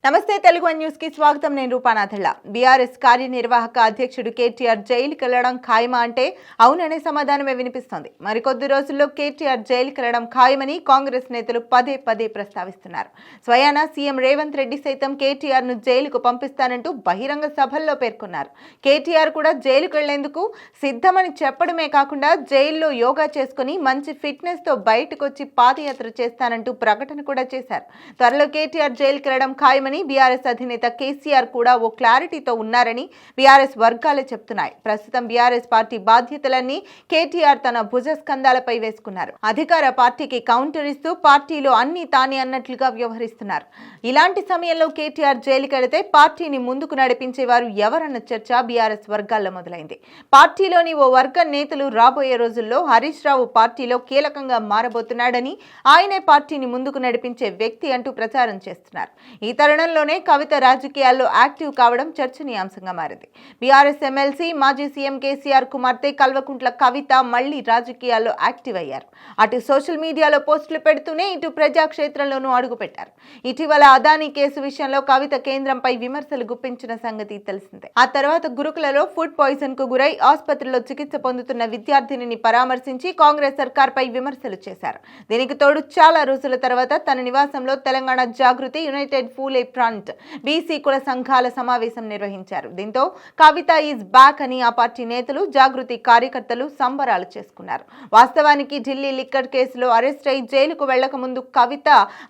నమస్తే Telugu one news కి స్వాగతం. నేను రూపానాథళ్ళ. బీఆర్ఎస్ కార్యనిర్వాహక అధ్యక్షుడు కేటీఆర్ జైలుకి వెళ్లడం ఖాయమా అంటే అవుననే సమాధానమే వినిపిస్తోంది. మరికొద్ది రోజుల్లో కేటీఆర్ జైలుకి వెళ్లడం ఖాయమని కాంగ్రెస్ నేతలు పదే పదే ప్రస్తావిస్తున్నారు. స్వయానా సీఎం రేవంత్ రెడ్డి సైతం కేటీఆర్ ను జైలుకు పంపిస్తానంటూ బహిరంగ సభల్లో పేర్కొన్నారు. కేటీఆర్ కూడా జైలుకు వెళ్లేందుకు సిద్ధమని చెప్పడమే కాకుండా జైల్లో యోగా చేసుకుని మంచి ఫిట్నెస్ తో బయటకు వచ్చి పాదయాత్ర చేస్తానంటూ ప్రకటన కూడా చేశారు. త్వరలో కేటీఆర్ జైలుకి వెళ్లడం ఖాయమని బీఆర్ఎస్ అధినేత కేసీఆర్ కూడా ఓ క్లారిటీతో ఉన్నారని బీఆర్ఎస్ వర్గాలే చెప్తున్నాయి. ప్రస్తుతం బీఆర్ఎస్ పార్టీ బాధ్యతలన్నీ కేటీఆర్ తన భుజస్కంధాలపై వేసుకున్నారు. అధికార పార్టీకి కౌంటర్ ఇస్తూ పార్టీలో అన్ని తానే అన్నట్లుగా వ్యవహరిస్తున్నారు. ఇలాంటి సమయంలో కేటీఆర్ జైలుకి వెళితే పార్టీని ముందుకు నడిపించేవారు ఎవరన్న చర్చ బీఆర్ఎస్ వర్గాల్లో మొదలైంది. పార్టీలోని ఓ వర్గ నేతలు రాబోయే రోజుల్లో హరీష్ రావు పార్టీలో కీలకంగా మారబోతున్నాడని, ఆయనే పార్టీని ముందుకు నడిపించే వ్యక్తి అంటూ ప్రచారం చేస్తున్నారు. ఈ తరుణంలోనే కవిత రాజకీయాల్లో యాక్టివ్ కావడం చర్చనీయాంశంగా మారింది. బీఆర్ఎస్ ఎమ్మెల్సీ మాజీ సీఎం కేసీఆర్ కుమార్తె కల్వకుంట్ల కవిత మళ్లీ రాజకీయాల్లో యాక్టివ్ అయ్యారు. అటు సోషల్ మీడియాలో పోస్టులు పెడుతూనే ఇటు ప్రజాక్షేత్రంలోనూ అడుగుపెట్టారు. ఇటీవల అదానీ కేసు విషయంలో కవిత కేంద్రంపై విమర్శలు గుప్పించిన సంగతి తెలిసిందే. ఆ తర్వాత గురుకులలో ఫుడ్ పాయిజన్ కు గురై ఆసుపత్రిలో చికిత్స పొందుతున్న విద్యార్థినిని పరామర్శించి కాంగ్రెస్ సర్కార్పై విమర్శలు చేశారు. దీనికి తోడు చాలా రోజుల తర్వాత తన నివాసంలో తెలంగాణ జాగృతి, యునైటెడ్ పూలే ఫ్రంట్, బీసీ కుల సంఘాల సమావేశం నిర్వహించారు. దీంతో కవిత ఈజ్ బ్యాక్ అని ఆ పార్టీ నేతలు, జాగృతి కార్యకర్తలు సంబరాలు చేసుకున్నారు. వాస్తవానికి ఢిల్లీ లిక్కర్ కేసులో అరెస్ట్ అయి జైలుకు వెళ్లక ముందు కవిత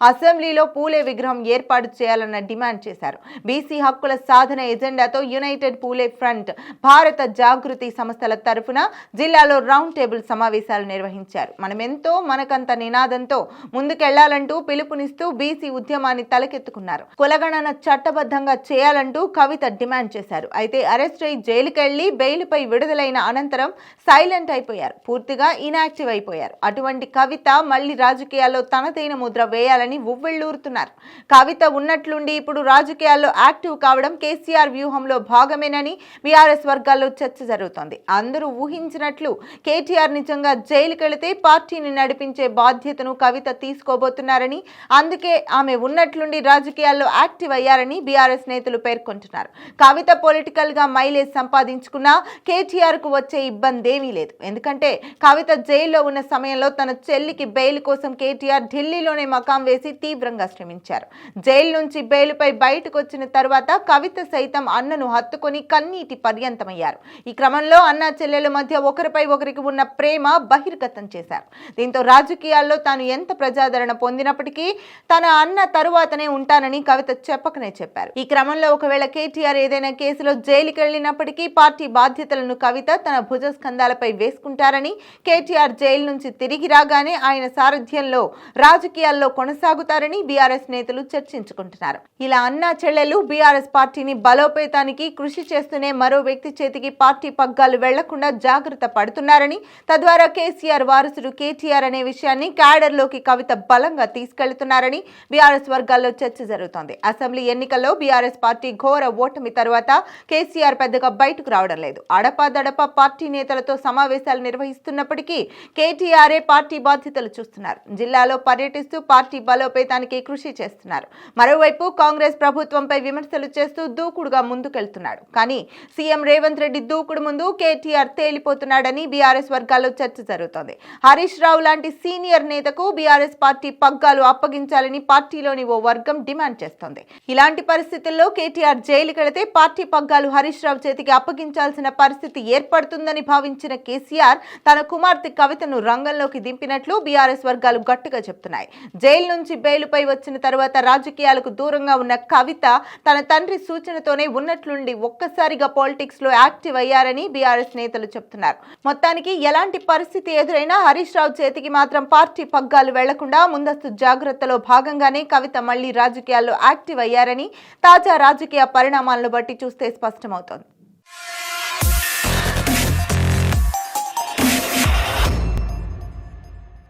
అసెంబ్లీలో పూలే విగ్రహం ఏర్పాటు చేయాలన్న డిమాండ్ చేశారు. బీసీ హక్కుల సాధన ఎజెండాతో యునైటెడ్ పూలే ఫ్రంట్, భారత జాగృతి సంస్థల తరఫున జిల్లాలో రౌండ్ టేబుల్ సమావేశాలు నిర్వహించారు. మనమెంతో మనకంత నినాదంతో ముందుకెళ్లాలంటూ పిలుపునిస్తూ బీసీ ఉద్యమాన్ని తలకెత్తుకున్నారు. కులగణన చట్టబద్ధంగా చేయాలంటూ కవిత డిమాండ్ చేశారు. అయితే అరెస్ట్ అయి జైలుకెళ్లి బెయిల్పై విడుదలైన అనంతరం సైలెంట్ అయిపోయారు. పూర్తిగా ఇనాక్టివ్ అయిపోయారు. అటువంటి కవిత మళ్లీ రాజకీయాల్లో తనదైన ముద్ర వేయాలని ఉవ్విళ్లూరుతున్నారు. కవిత ఉన్నట్లుండి ఇప్పుడు రాజకీయాల్లో యాక్టివ్ కావడం కేసీఆర్ వ్యూహంలో భాగమేనని బీఆర్ఎస్ వర్గాల్లో చర్చ జరుగుతోంది. అందరూ ఊహించినట్లు కేటీఆర్ నిజంగా జైలుకెళితే పార్టీని నడిపించే బాధ్యతను కవిత తీసుకోబోతున్నారని, అందుకే ఆమె ఉన్నట్లుండి రాజకీయాల్లో యాక్టివ్ అయ్యారని బీఆర్ఎస్ నేతలు పేర్కొంటున్నారు. కవిత పొలిటికల్ గా మైలేజ్ సంపాదించుకున్నా కేటీఆర్ కు వచ్చే ఇబ్బందేమీ లేదు. ఎందుకంటే కవిత జైల్లో ఉన్న సమయంలో తన చెల్లికి బెయిల్ కోసం కేటీఆర్ ఢిల్లీలోనే మకాం వేసి తీవ్రంగా శ్రమించారు. జైలు నుంచి బెయిల్పై బయటకు వచ్చిన తర్వాత కవిత సైతం అన్నను హత్తుకొని కన్నీటి పర్యంతమయ్యారు. ఈ క్రమంలో అన్నా చెల్లెల మధ్య ఒకరిపై ఒకరికి ఉన్న ప్రేమ బహిర్గతం చేశారు. దీంతో రాజకీయాల్లో తాను ఎంత ప్రజాదరణ పొందినప్పటికీ తన అన్న తరువాతనే ఉంటానని కవిత చెప్పకనే చెప్పారు. ఈ క్రమంలో ఒకవేళ కేటీఆర్ ఏదైనా కేసులో జైలుకి వెళ్లినప్పటికీ పార్టీ బాధ్యతలను కవిత తన భుజస్కంధాలపై వేసుకుంటారని, కేటీఆర్ జైలు నుంచి తిరిగి రాగానే ఆయన సారథ్యంలో రాజకీయాల్లో కొనసాగుతారని బీఆర్ఎస్ నేతలు చర్చించుకుంటున్నారు. ఇలా అన్నా చెల్లెలు బీఆర్ఎస్ పార్టీని బలోపేతానికి కృషి చేస్తూనే మరో వ్యక్తి చేతికి పార్టీ పగ్గాలు వెళ్లకుండా జాగ్రత్త పడుతున్నారని, తద్వారా కేసీఆర్ వారసుడు కేటీఆర్ అనే విషయాన్ని క్యాడర్లోకి కవిత బలంగా తీసుకెళ్తున్నారని బీఆర్ఎస్ వర్గాల్లో చర్చ జరుగుతోంది. అసెంబ్లీ ఎన్నికల్లో బీఆర్ఎస్ పార్టీ ఘోర ఓటమి తర్వాత కేసీఆర్ పెద్దగా బయటకు రావడం లేదు. అడపాదడపా పార్టీ నేతలతో సమావేశాలు నిర్వహిస్తున్నప్పటికీ కేటీఆర్ఏ పార్టీ బాధ్యతలు చూస్తున్నారు. జిల్లాలో పర్యటిస్తూ పార్టీ బలోపేతానికి కృషి చేస్తున్నారు. మరోవైపు కాంగ్రెస్ ప్రభుత్వంపై విమర్శలు చేస్తూ దూకుడుగా ముందుకెళ్తున్నాడు. కానీ సీఎం రేవంత్ రెడ్డి దూకుడు ముందు కేటీఆర్ తేలిపోతున్నాడని బీఆర్ఎస్ వర్గాల్లో చర్చ జరుగుతోంది. హరీష్ రావు లాంటి సీనియర్ నేతకు బీఆర్ఎస్ పార్టీ పగ్గాలు అప్పగించాలని పార్టీలోని ఓ వర్గం డిమాండ్ చేస్తోంది. ఇలాంటి పరిస్థితుల్లో కేటీఆర్ జైలుకి వెళితే పార్టీ పగ్గాలు హరీష్ రావు చేతికి అప్పగించాల్సిన పరిస్థితి ఏర్పడుతుందని భావించిన కేసీఆర్ తన కుమార్తె కవితను రంగంలోకి దింపినట్లు బీఆర్ఎస్ వర్గాలు గట్టిగా చెప్తున్నాయి. జైలు నుంచి బెయిలుపై వచ్చిన తర్వాత రాజకీయాలకు దూరంగా ఉన్న కవిత తన తండ్రి సూచనతోనే ఉన్నట్లుండి ఒక్కసారిగా పాలిటిక్స్ లో యాక్టివ్ అయ్యారని బీఆర్ఎస్ నేతలు చెప్తున్నారు. మొత్తానికి ఎలాంటి పరిస్థితి ఎదురైనా హరీష్ రావు చేతికి మాత్రం పార్టీ పగ్గాలు వెళ్లకుండా ముందస్తు జాగ్రత్తలో భాగంగానే కవిత మళ్లీ రాజకీయాల్లో యాక్టివ్ అయ్యారని తాజా రాజకీయ పరిణామాలను బట్టి చూస్తే స్పష్టమవుతోంది.